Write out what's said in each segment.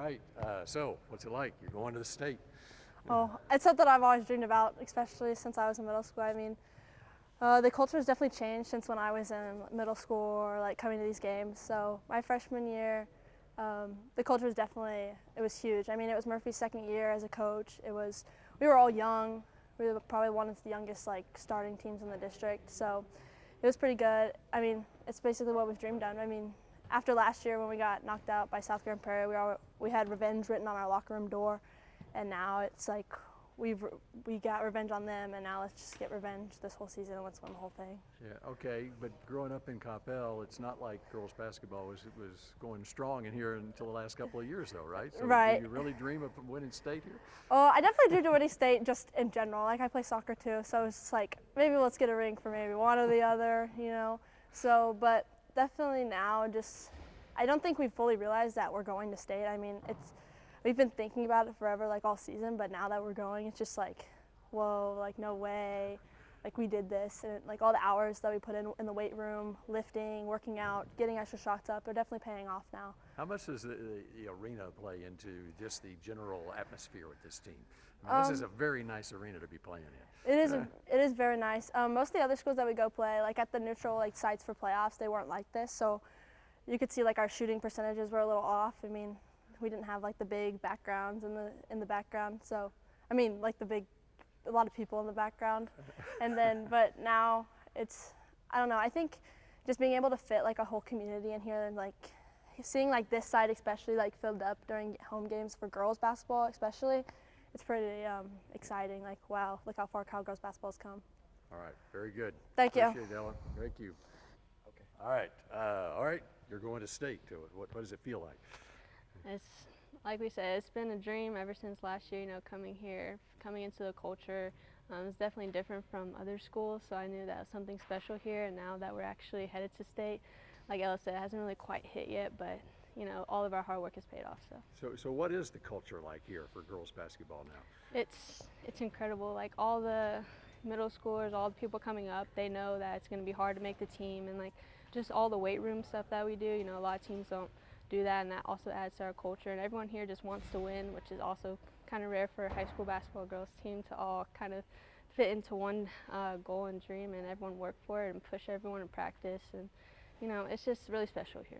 right, so what's it like? You're going to the state. Oh, it's something I've always dreamed about, especially since I was in middle school. I mean, the culture has definitely changed since when I was in middle school or like coming to these games. So my freshman year, the culture was definitely, it was huge. I mean, it was Murphy's second year as a coach. We were all young. We were probably one of the youngest like starting teams in the district. So it was pretty good. I mean, it's basically what we've dreamed of. I mean, after last year when we got knocked out by South Grand Prairie, we had revenge written on our locker room door. And now it's like we got revenge on them, and now let's just get revenge this whole season and let's win the whole thing. Yeah, okay, but growing up in Coppell, it's not like girls basketball was going strong in here until the last couple of years, though, right? So right. Do you really dream of winning state here? Oh, I definitely dream of winning state just in general. Like I play soccer too, so it's just like maybe let's get a ring for maybe one or the other, you know. So, but definitely now, I don't think we fully realized that we're going to state. I mean, we've been thinking about it forever, like all season, but now that we're going, it's just like, whoa, like no way, like we did this. And like all the hours that we put in the weight room, lifting, working out, getting extra shots up, they're definitely paying off now. How much does the arena play into just the general atmosphere with this team? I mean, this is a very nice arena to be playing in. It is very nice. Most of the other schools that we go play, like at the neutral like sites for playoffs, they weren't like this. So you could see like our shooting percentages were a little off. I mean, we didn't have like the big backgrounds in the background. So, I mean, like a lot of people in the background. And then, but now I don't know, I think just being able to fit like a whole community in here and like seeing like this side especially like filled up during home games for girls basketball especially, it's pretty exciting. Like, wow, look how far Cowgirls basketball's come. All right, very good. Thank you. Appreciate it, Ellen. Thank you. Okay. All right, you're going to state to it. What does it feel like? It's like we said, it's been a dream ever since last year, you know, coming here, coming into the culture. It's definitely different from other schools, so I knew that was something special here, and now that we're actually headed to state, like Ella said, it hasn't really quite hit yet, but you know, all of our hard work has paid off. So what is the culture like here for girls basketball now? It's incredible. Like all the middle schoolers, all the people coming up, they know that it's going to be hard to make the team, and like just all the weight room stuff that we do, you know, a lot of teams don't do that, and that also adds to our culture, and everyone here just wants to win, which is also kind of rare for a high school basketball girls team to all kind of fit into one goal and dream, and everyone work for it and push everyone in practice, and you know, it's just really special here.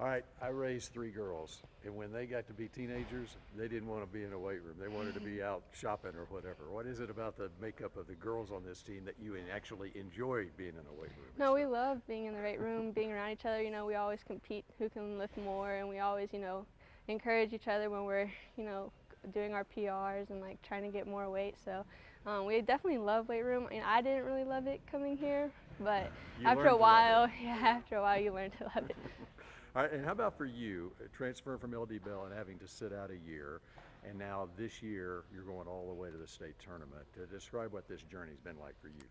All right, I raised 3 girls, and when they got to be teenagers, they didn't want to be in a weight room. They wanted to be out shopping or whatever. What is it about the makeup of the girls on this team that you actually enjoy being in a weight room? No, we love being in the weight room, being around each other. You know, we always compete who can lift more, and we always, you know, encourage each other when we're, you know, doing our PRs and like trying to get more weight. So we definitely love weight room. I mean, I didn't really love it coming here, but after a while you learn to love it. All right, and how about for you, transferring from LD Bell and having to sit out a year, and now this year you're going all the way to the state tournament. Describe what this journey's been like for you.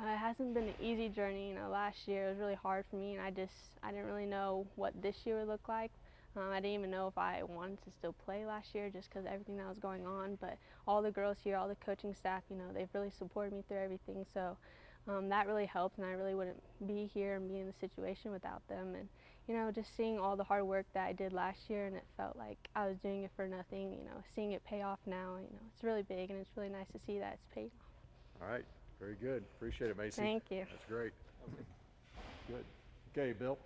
It hasn't been an easy journey. You know, last year it was really hard for me, and I didn't really know what this year would look like. I didn't even know if I wanted to still play last year just because of everything that was going on. But all the girls here, all the coaching staff, you know, they've really supported me through everything. So that really helped, and I really wouldn't be here and be in the situation without them. And you know, just seeing all the hard work that I did last year, and it felt like I was doing it for nothing, you know, seeing it pay off now, you know, it's really big, and it's really nice to see that it's paid off. All right, very good. Appreciate it, Macey. Thank you. That's great. Good. Okay, Bill.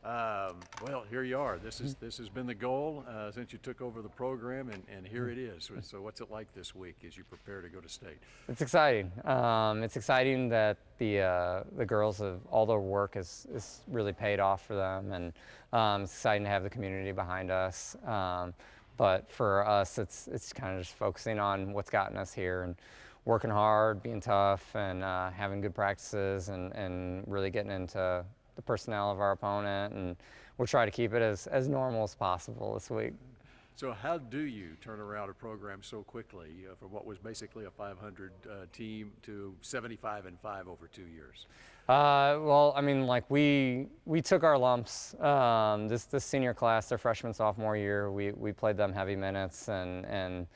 Well, here you are. This has been the goal since you took over the program, and here it is. So what's it like this week as you prepare to go to state? It's exciting. It's exciting that the girls have all their work is really paid off for them, and it's exciting to have the community behind us. But for us, it's kind of just focusing on what's gotten us here and working hard, being tough, and having good practices, and really getting into the personnel of our opponent, and we'll try to keep it as normal as possible this week. So how do you turn around a program so quickly from what was basically a 500 team to 75-5 over 2 years? Well, I mean, like we took our lumps. This senior class, their freshman, sophomore year, we played them heavy minutes, and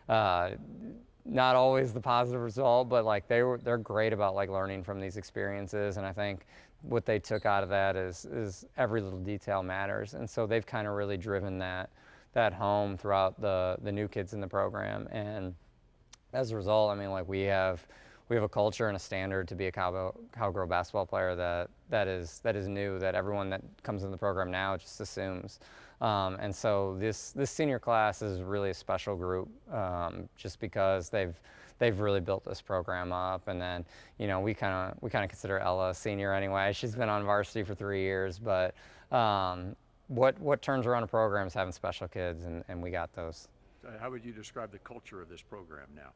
not always the positive result, but like they're great about like learning from these experiences, and I think what they took out of that is every little detail matters, and so they've kind of really driven that that home throughout the new kids in the program. And as a result, I mean, like we have a culture and a standard to be a cowgirl basketball player that is new, that everyone that comes in the program now just assumes. And so this senior class is really a special group, just because they've really built this program up. And then, you know, we kind of consider Ella a senior anyway. She's been on varsity for 3 years, but what turns around a program is having special kids, and we got those. How would you describe the culture of this program now?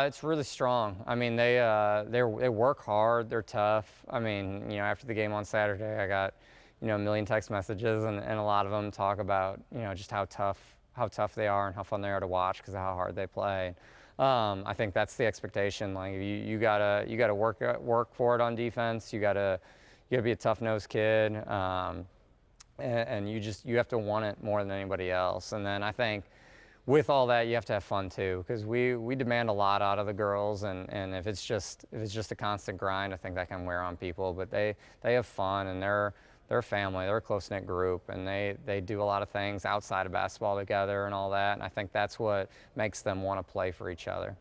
It's really strong. I mean, they work hard. They're tough. I mean, you know, after the game on Saturday, I got, you know, a million text messages, and a lot of them talk about, you know, just how tough they are and how fun they are to watch because of how hard they play. I think that's the expectation. Like you gotta work for it on defense. You gotta be a tough-nosed kid, and you have to want it more than anybody else. And then I think, with all that, you have to have fun too, because we demand a lot out of the girls, and if it's just a constant grind, I think that can wear on people. But they have fun, and they're a family, they're a close-knit group, and they do a lot of things outside of basketball together and all that. And I think that's what makes them want to play for each other.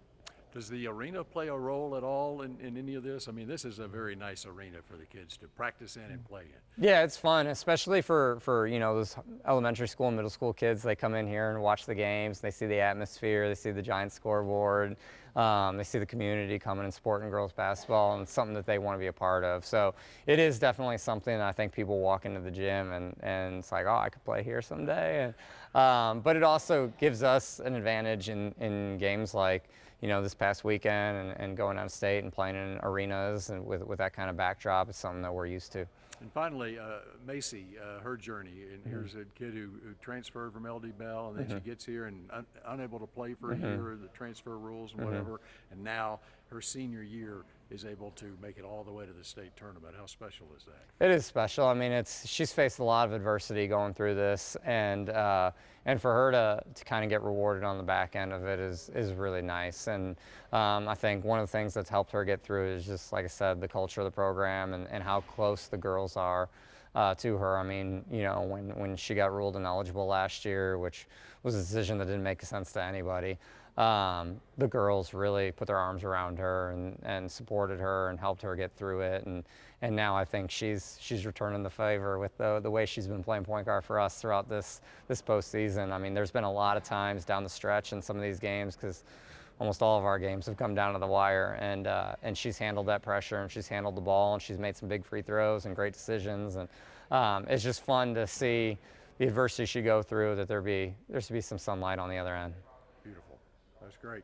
Does the arena play a role at all in any of this? I mean, this is a very nice arena for the kids to practice in and play in. Yeah, it's fun, especially for you know, those elementary school and middle school kids. They come in here and watch the games. They see the atmosphere. They see the giant scoreboard. They see the community coming and supporting girls basketball, and it's something that they want to be a part of. So it is definitely something that I think people walk into the gym and it's like, oh, I could play here someday. And, but it also gives us an advantage in games like, you know, this past weekend and going out of state and playing in arenas and with that kind of backdrop is something that we're used to. And finally, Macey, her journey, and here's a kid who transferred from LD Bell, and then she gets here and unable to play for a year, the transfer rules and whatever, and now her senior year is able to make it all the way to the state tournament. How special is that? It is special. I mean, she's faced a lot of adversity going through this, and for her to kind of get rewarded on the back end of it is really nice. And I think one of the things that's helped her get through is just, like I said, the culture of the program and how close the girls are to her. I mean, you know, when she got ruled ineligible last year, which was a decision that didn't make sense to anybody, the girls really put their arms around her and supported her and helped her get through it. And now I think she's returning the favor with the way she's been playing point guard for us throughout this postseason. I mean, there's been a lot of times down the stretch in some of these games, because almost all of our games have come down to the wire, and she's handled that pressure, and she's handled the ball, and she's made some big free throws and great decisions. And it's just fun to see the adversity she go through, that there should be some sunlight on the other end. Beautiful. That's great.